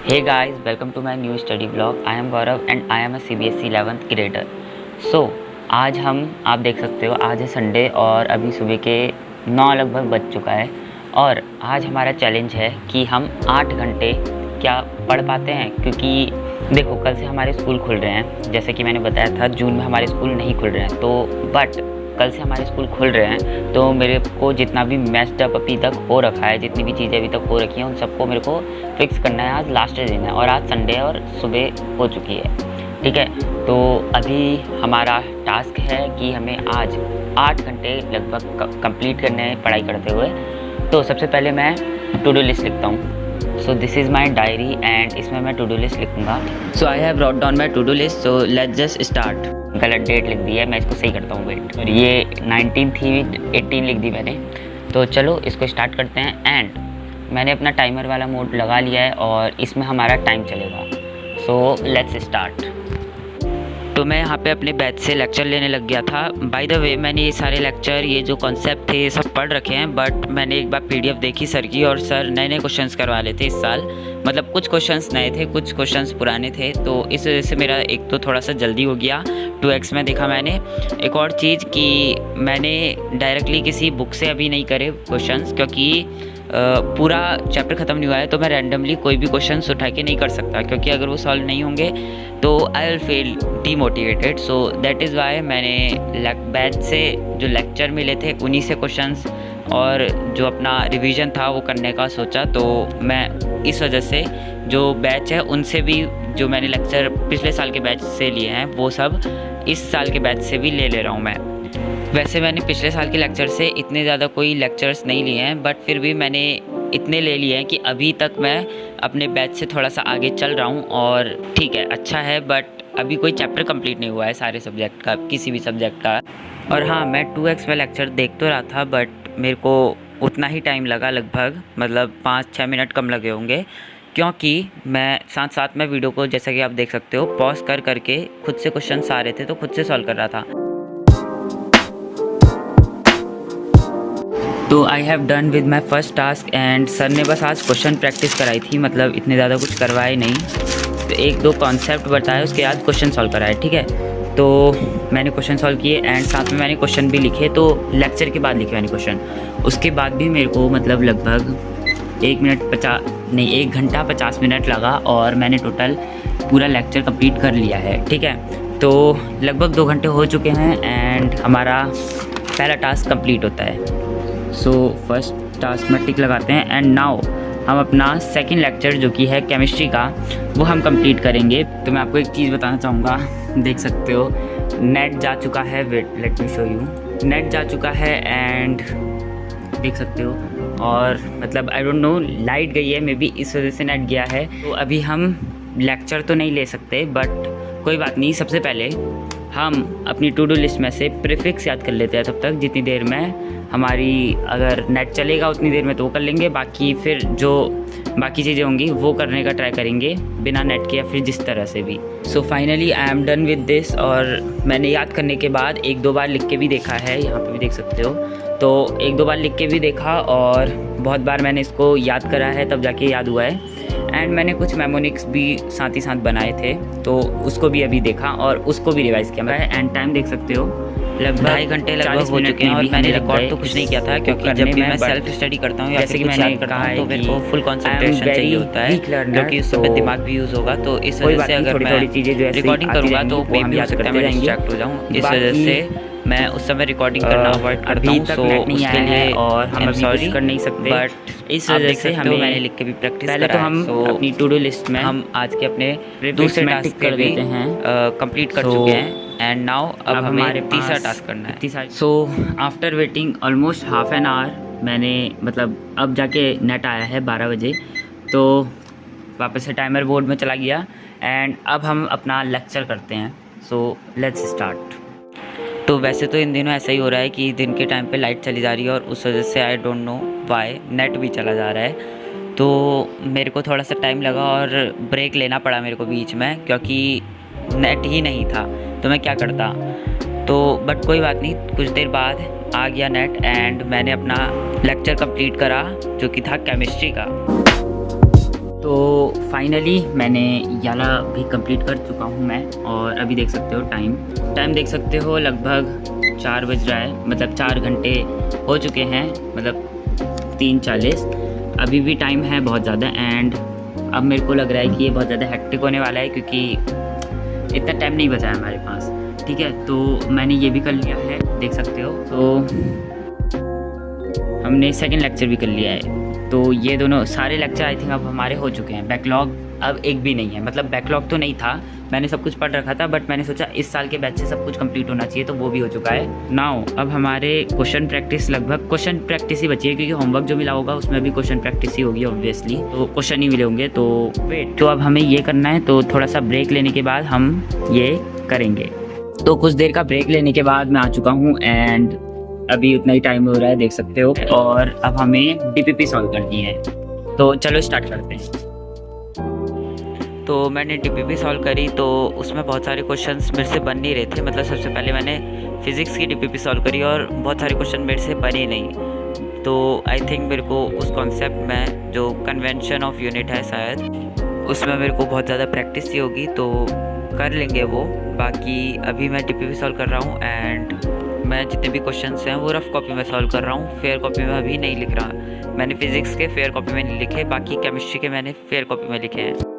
Hey guys, welcome to my new study vlog. I am Gaurav and I am a CBSE 11th grader. So आज आप देख सकते हो, आज है संडे और अभी सुबह के 9 लगभग बज चुका है। और आज हमारा चैलेंज है कि हम 8 घंटे क्या पढ़ पाते हैं, क्योंकि देखो कल से हमारे स्कूल खुल रहे हैं। जैसे कि मैंने बताया था जून में हमारे स्कूल नहीं खुल रहे हैं, तो बट कल से हमारे स्कूल खुल रहे हैं, तो मेरे को जितना भी मैस्ड अप अभी तक हो रखा है, जितनी भी चीज़ें अभी तक हो रखी हैं, उन सबको मेरे को फिक्स करना है। आज लास्ट दिन है और आज संडे और सुबह हो चुकी है, ठीक है। तो अभी हमारा टास्क है कि हमें आज 8 घंटे लगभग कंप्लीट करने हैं पढ़ाई करते हुए। तो सबसे पहले मैं टू डू लिस्ट लिखता हूँ। So this is my diary and इसमें मैं टू डू लिस्ट लिखूँगा। So I have wrote down my to do list, so let's just start. गलत डेट लिख दी है, मैं इसको सही करता हूँ, वेट। और ये 19 थी, 18 लिख दी मैंने। तो चलो इसको स्टार्ट करते हैं। एंड मैंने अपना टाइमर वाला मोड लगा लिया है और इसमें हमारा टाइम चलेगा। So let's start. तो मैं यहाँ पे अपने बैच से लेक्चर लेने लग गया था। बाय द वे मैंने ये सारे लेक्चर, ये जो कॉन्सेप्ट थे, ये सब पढ़ रखे हैं, बट मैंने एक बार पीडीएफ देखी सर की, और सर नए नए क्वेश्चंस करवा लेते इस साल। मतलब कुछ क्वेश्चंस नए थे, कुछ क्वेश्चंस पुराने थे, तो इस वजह से मेरा एक तो थोड़ा सा जल्दी हो गया। 2x में देखा मैंने। एक और चीज़ कि मैंने डायरेक्टली किसी बुक से अभी नहीं करे क्वेश्चंस, क्योंकि पूरा चैप्टर ख़त्म नहीं हुआ है, तो मैं रैंडमली कोई भी क्वेश्चंस उठा के नहीं कर सकता, क्योंकि अगर वो सॉल्व नहीं होंगे तो I will feel demotivated. So that is why मैंने बैच से जो लेक्चर मिले थे उन्हीं से क्वेश्चंस और जो अपना रिवीजन था वो करने का सोचा। तो मैं इस वजह से जो बैच है उनसे भी, जो मैंने लेक्चर पिछले साल के बैच से लिए हैं, वो सब इस साल के बैच से भी ले रहा हूँ मैं। वैसे मैंने पिछले साल के लेक्चर से इतने ज़्यादा कोई लेक्चर्स नहीं लिए हैं, बट फिर भी मैंने इतने ले लिए हैं कि अभी तक मैं अपने बैच से थोड़ा सा आगे चल रहा हूँ। और ठीक है, अच्छा है, बट अभी कोई चैप्टर कंप्लीट नहीं हुआ है सारे सब्जेक्ट का, किसी भी सब्जेक्ट का। और हाँ, मैं 2x में लेक्चर देख तो रहा था, बट मेरे को उतना ही टाइम लगा, लगभग मतलब 5-6 मिनट कम लगे होंगे, क्योंकि मैं साथ साथ में वीडियो को, जैसा कि आप देख सकते हो, पॉज कर करके खुद से क्वेश्चन आ रहे थे तो खुद से सॉल्व कर रहा था। तो I have done with my first task and sir ने बस आज क्वेश्चन प्रैक्टिस कराई थी, मतलब इतने ज़्यादा कुछ करवाए नहीं। तो 1-2 कॉन्सेप्ट बताए, उसके बाद क्वेश्चन सॉल्व कराए, ठीक है। तो मैंने क्वेश्चन सॉल्व किए एंड साथ में मैंने क्वेश्चन भी लिखे। तो लेक्चर के बाद लिखे मैंने क्वेश्चन, उसके बाद भी मेरे को मतलब लगभग 1 घंटा 50 मिनट लगा और मैंने टोटल पूरा लेक्चर कंप्लीट कर लिया है, ठीक है। तो लगभग 2 घंटे हो चुके हैं एंड हमारा पहला टास्क कंप्लीट होता है। सो फर्स्ट टास्क में टिक लगाते हैं एंड नाउ हम अपना सेकंड लेक्चर, जो कि है केमिस्ट्री का, वो हम कंप्लीट करेंगे। तो मैं आपको एक चीज़ बताना चाहूँगा, देख सकते हो नेट जा चुका है, wait let me show you. Net जा चुका है एंड देख सकते हो, और मतलब आई डोंट नो, लाइट गई है, मे बी इस वजह से नेट गया है। तो अभी हम लेक्चर तो नहीं ले सकते, बट कोई बात नहीं। सबसे पहले हम अपनी टू डू लिस्ट में से प्रीफिक्स याद कर लेते हैं, तब तक जितनी देर में हमारी अगर नेट चलेगा उतनी देर में तो वो कर लेंगे, बाकी फिर जो बाकी चीज़ें होंगी वो करने का ट्राई करेंगे बिना नेट के, या फिर जिस तरह से भी। So finally I am done with this. और मैंने याद करने के बाद 1-2 बार लिख के भी देखा है, यहाँ पे भी देख सकते हो। तो 1-2 बार लिख के भी देखा और बहुत बार मैंने इसको याद करा है, तब जाके याद हुआ है। एंड मैंने कुछ मेमोनिक्स भी साथ ही साथ बनाए थे, तो उसको भी अभी देखा और उसको भी रिवाइज़ किया मैं। एंड टाइम देख सकते हो, लगभग 2.5 घंटे लगभग हो चुके हैं और मैंने रिकॉर्ड तो कुछ नहीं किया था, क्योंकि जब भी मैं सेल्फ स्टडी करता हूँ या फिर कुछ याद करता हूँ तो मेरे को फुल कंसंट्रेशन चाहिए होता है, क्योंकि उस समय दिमाग भी यूज़ होगा। तो इस वजह से अगर मैं रिकॉर्डिंग करूँगा तो मे भी हो सकता है मैं डिस्ट्रैक्ट हो जाऊँ, इस वजह से मैं उस समय रिकॉर्डिंग करना अवॉइड करता हूँ। सो उसके लिए और हम सॉरी कर नहीं सकते, बट इस वजह से हमें मैंने लिख के भी प्रैक्टिस करा है। तो हम अपनी टू डू लिस्ट में हम आज के अपने दूसरे टास्क कर देते हैं, कंप्लीट कर चुके हैं। एंड नाउ अब हमारे तीसरा टास्क करना है। So after waiting almost half an hour, मैंने मतलब अब जाके नेट आया है 12 बजे, तो वापस से टाइमर बोर्ड में चला गया एंड अब हम अपना लेक्चर करते हैं। So let's start. तो वैसे तो इन दिनों ऐसा ही हो रहा है कि दिन के टाइम पे लाइट चली जा रही है और उस वजह से I don't know why net भी चला जा रहा है। तो मेरे को थोड़ा सा टाइम लगा और ब्रेक लेना पड़ा मेरे को बीच में, क्योंकि नेट ही नहीं था, तो मैं क्या करता। तो बट कोई बात नहीं, कुछ देर बाद आ गया नेट एंड मैंने अपना लेक्चर कंप्लीट करा, जो कि था केमिस्ट्री का। तो फाइनली मैंने याला भी कंप्लीट कर चुका हूँ मैं, और अभी देख सकते हो टाइम देख सकते हो लगभग 4 बज रहा है, मतलब 4 घंटे हो चुके हैं, मतलब 3:40। अभी भी टाइम है बहुत ज़्यादा, एंड अब मेरे को लग रहा है कि ये बहुत ज़्यादा हेक्टिक होने वाला है क्योंकि इतना टाइम नहीं बचा है हमारे पास। ठीक है, तो मैंने ये भी कर लिया है, देख सकते हो। तो हमने सेकंड लेक्चर भी कर लिया है, तो ये दोनों सारे लेक्चर आई थिंक अब हमारे हो चुके हैं। बैकलॉग अब एक भी नहीं है, मतलब बैकलॉग तो नहीं था, मैंने सब कुछ पढ़ रखा था, बट मैंने सोचा इस साल के बैच से सब कुछ कंप्लीट होना चाहिए, तो वो भी हो चुका है। नाउ अब हमारे क्वेश्चन प्रैक्टिस, लगभग क्वेश्चन प्रैक्टिस ही बची है, क्योंकि होमवर्क जो मिला होगा उसमें भी क्वेश्चन प्रैक्टिस ही होगी ऑब्वियसली, तो क्वेश्चन ही मिले होंगे। तो वेट, तो अब हमें ये करना है, तो थोड़ा सा ब्रेक लेने के बाद हम ये करेंगे। तो कुछ देर का ब्रेक लेने के बाद मैं आ चुका हूँ, एंड अभी उतना ही टाइम हो रहा है, देख सकते हो। और अब हमें डीपीपी सॉल्व करनी है, तो चलो स्टार्ट करते हैं। तो मैंने डीपीपी सॉल्व करी, तो उसमें बहुत सारे क्वेश्चंस मेरे से बन नहीं रहे थे। मतलब सबसे पहले मैंने फिज़िक्स की डीपीपी सॉल्व करी और बहुत सारे क्वेश्चन मेरे से बने नहीं। तो आई थिंक मेरे को उस कॉन्सेप्ट में जो कन्वेंशन ऑफ यूनिट है शायद, उसमें मेरे को बहुत ज़्यादा प्रैक्टिस ही होगी, तो कर लेंगे वो। बाकी अभी मैं डीपीपी सॉल्व कर रहा हूँ, एंड मैं जितने भी क्वेश्चंस हैं वो रफ़ कॉपी में सॉल्व कर रहा हूँ, फेयर कॉपी में अभी नहीं लिख रहा। मैंने फिज़िक्स के फेयर कॉपी में नहीं लिखे, बाकी केमिस्ट्री के मैंने फेयर कॉपी में लिखे हैं।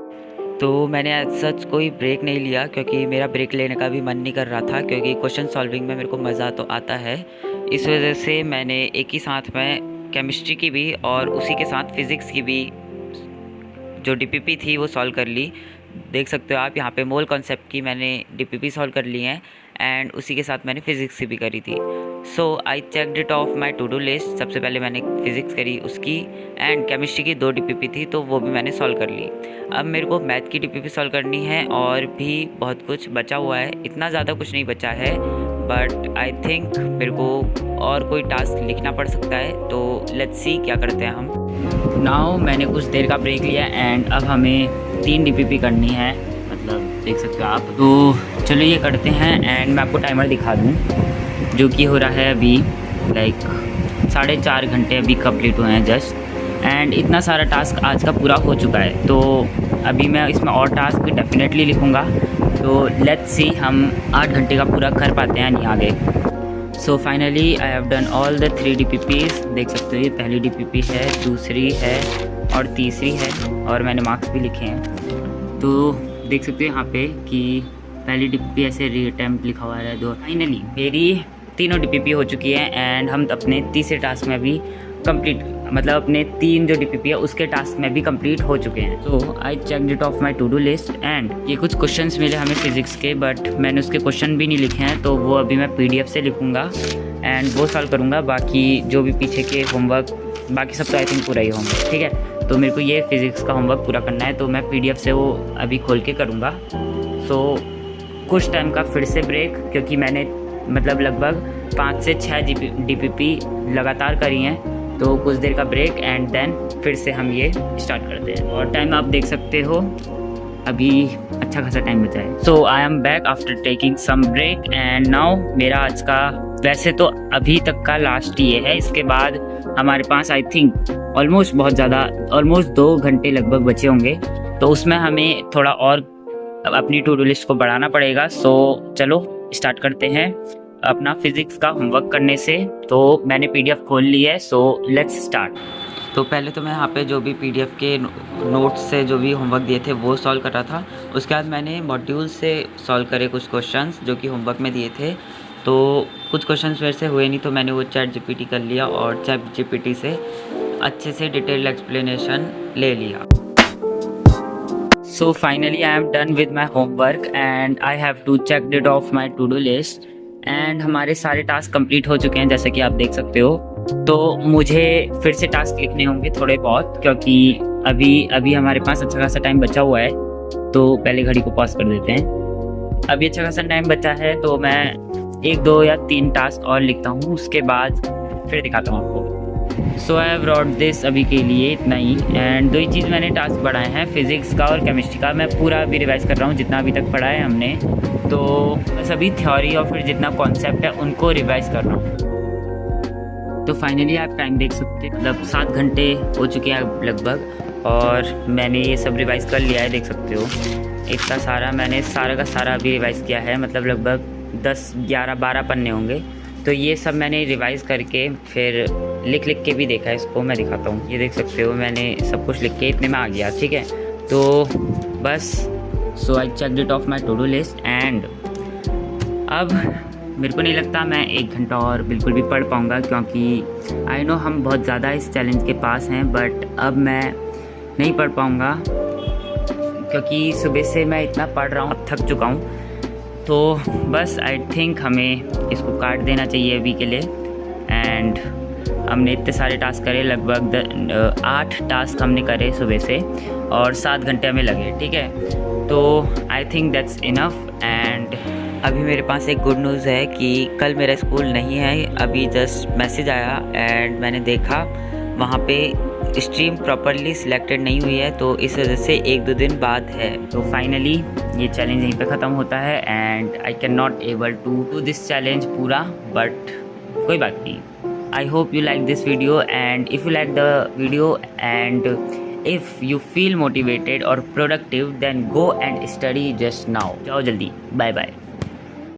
तो मैंने एज सच कोई ब्रेक नहीं लिया, क्योंकि मेरा ब्रेक लेने का भी मन नहीं कर रहा था, क्योंकि क्वेश्चन सॉल्विंग में मेरे को मज़ा तो आता है। इस वजह से मैंने एक ही साथ में केमिस्ट्री की भी और उसी के साथ फिज़िक्स की भी जो डीपीपी थी वो सॉल्व कर ली। देख सकते हो आप यहाँ पे मोल कॉन्सेप्ट की मैंने डीपीपी सॉल्व कर ली हैं, एंड उसी के साथ मैंने फ़िज़िक्स की भी करी थी। So I checked it off my to do list. सबसे पहले मैंने फिज़िक्स करी उसकी, एंड केमिस्ट्री की 2 डीपीपी थी, तो वो भी मैंने सॉल्व कर ली। अब मेरे को मैथ की डीपीपी सॉल्व करनी है, और भी बहुत कुछ बचा हुआ है, इतना ज़्यादा कुछ नहीं बचा है, बट आई थिंक मेरे को और कोई टास्क लिखना पड़ सकता है। तो लेट्स सी क्या करते हैं हम। नाउ मैंने कुछ देर का ब्रेक लिया, एंड अब हमें 3 डीपीपी करनी है, मतलब देख सकते हो आप। तो चलो ये करते हैं, एंड मैं आपको टाइमर दिखा दूँ जो कि हो रहा है अभी, लाइक 4.5 घंटे अभी कंप्लीट हुए हैं जस्ट, एंड इतना सारा टास्क आज का पूरा हो चुका है। तो अभी मैं इसमें और टास्क भी डेफिनेटली लिखूँगा, तो लेट्स सी हम 8 घंटे का पूरा कर पाते हैं नहीं आगे। So finally I have done all the 3 DPPs. देख सकते हो ये पहली डीपीपी है, दूसरी है और तीसरी है, और मैंने मार्क्स भी लिखे हैं। तो देख सकते हो यहाँ पे कि पहली डीपीपी ऐसे रीअटेम्प्ट लिखा हुआ है 2। फाइनली मेरी तीनों डीपीपी हो चुकी है, एंड हम अपने तीसरे टास्क में भी कंप्लीट, मतलब अपने 3 जो डीपीपी है उसके टास्क में भी कंप्लीट हो चुके हैं। तो I checked it off my to do list, and ये कुछ क्वेश्चंस मिले हमें फिज़िक्स के, बट मैंने उसके क्वेश्चन भी नहीं लिखे हैं, तो वो अभी मैं पीडीएफ से लिखूँगा एंड वो सॉल्व करूँगा। बाकी जो भी पीछे के होमवर्क, बाकी सब तो आई थिंक पूरा ही होमवर्क, ठीक है। तो मेरे को ये फिज़िक्स का होमवर्क पूरा करना है, तो मैं पीडीएफ से वो अभी खोल के करूँगा। सो कुछ टाइम का फिर से ब्रेक, क्योंकि मैंने मतलब लगभग 5 से 6 डीपीपी लगातार करी हैं, तो कुछ देर का ब्रेक, एंड देन फिर से हम ये स्टार्ट करते हैं। और टाइम आप देख सकते हो अभी अच्छा खासा टाइम बचा है। So I am back after taking some break, and now मेरा आज का वैसे तो अभी तक का लास्ट ये है। इसके बाद हमारे पास आई थिंक ऑलमोस्ट बहुत ज़्यादा, ऑलमोस्ट 2 घंटे लगभग बचे होंगे, तो उसमें हमें थोड़ा और अपनी टू डू लिस्ट को बढ़ाना पड़ेगा। सो चलो स्टार्ट करते हैं अपना फिज़िक्स का होमवर्क करने से। तो मैंने पीडीएफ खोल ली है, सो लेट्स स्टार्ट। तो पहले तो मैं यहाँ पे जो भी पीडीएफ के नोट्स से जो भी होमवर्क दिए थे वो सॉल्व कर रहा था। उसके बाद मैंने मॉड्यूल से सॉल्व करे कुछ क्वेश्चंस जो कि होमवर्क में दिए थे। तो कुछ क्वेश्चंस मेरे से हुए नहीं, तो मैंने वो चैट जीपीटी कर लिया और चैट जीपीटी से अच्छे से डिटेल्ड एक्सप्लेनेशन ले लिया। So finally I am done with my homework and I have to check it off my to-do list, and हमारे सारे टास्क कंप्लीट हो चुके हैं जैसे कि आप देख सकते हो। तो मुझे फिर से टास्क लिखने होंगे थोड़े बहुत, क्योंकि अभी हमारे पास अच्छा खासा टाइम बचा हुआ है। तो पहले घड़ी को पॉज कर देते हैं। अभी अच्छा खासा टाइम बचा है, तो मैं 1, 2 या 3 टास्क और लिखता हूँ, उसके बाद फिर दिखाता हूँ आपको। सो आई हैव रॉट दिस अभी के लिए इतना ही, एंड 2 ही चीज़ मैंने टास्क बढ़ाए हैं, फिज़िक्स का और केमिस्ट्री का। मैं पूरा अभी रिवाइज़ कर रहा हूँ जितना अभी तक पढ़ा है हमने, तो बस अभी थ्योरी और फिर जितना कॉन्सेप्ट है उनको रिवाइज़ कर रहा हूँ। तो फाइनली आप टाइम देख सकते हैं, मतलब 7 घंटे हो चुके हैं लगभग, और मैंने ये सब रिवाइज़ कर लिया है, देख सकते हो। इतना सारा मैंने सारा का सारा अभी रिवाइज़ किया है, मतलब लगभग 10, 11, 12 पन्ने होंगे। तो ये सब मैंने रिवाइज़ करके फिर लिख के भी देखा है। इसको मैं दिखाता हूँ, ये देख सकते हो मैंने सब कुछ लिख के इतने में आ गया, ठीक है। तो बस so I checked it off my to do list and अब मेरे को नहीं लगता मैं 1 घंटा और बिल्कुल भी पढ़ पाऊँगा, क्योंकि आई नो हम बहुत ज़्यादा इस चैलेंज के पास हैं, बट अब मैं नहीं पढ़ पाऊँगा क्योंकि सुबह से मैं इतना पढ़ रहा हूँ, अब थक चुका हूँ। तो बस आई थिंक हमें इसको काट देना चाहिए अभी के लिए। एंड हमने इतने सारे टास्क करे, लगभग 8 टास्क हमने करे सुबह से और 7 घंटे हमें लगे, ठीक है। तो I think that's enough. And अभी मेरे पास एक गुड न्यूज़ है कि कल मेरा स्कूल नहीं है। अभी जस्ट मैसेज आया एंड मैंने देखा वहाँ पे स्ट्रीम प्रॉपरली सिलेक्टेड नहीं हुई है, तो इस वजह से 1-2 दिन बाद है। तो फाइनली ये चैलेंज यहीं पे ख़त्म होता है and I can not able to do this challenge पूरा, बट कोई बात नहीं। I hope you like this video, and if you like the video and if you feel motivated or productive, then go and study just now. जाओ जल्दी, bye bye.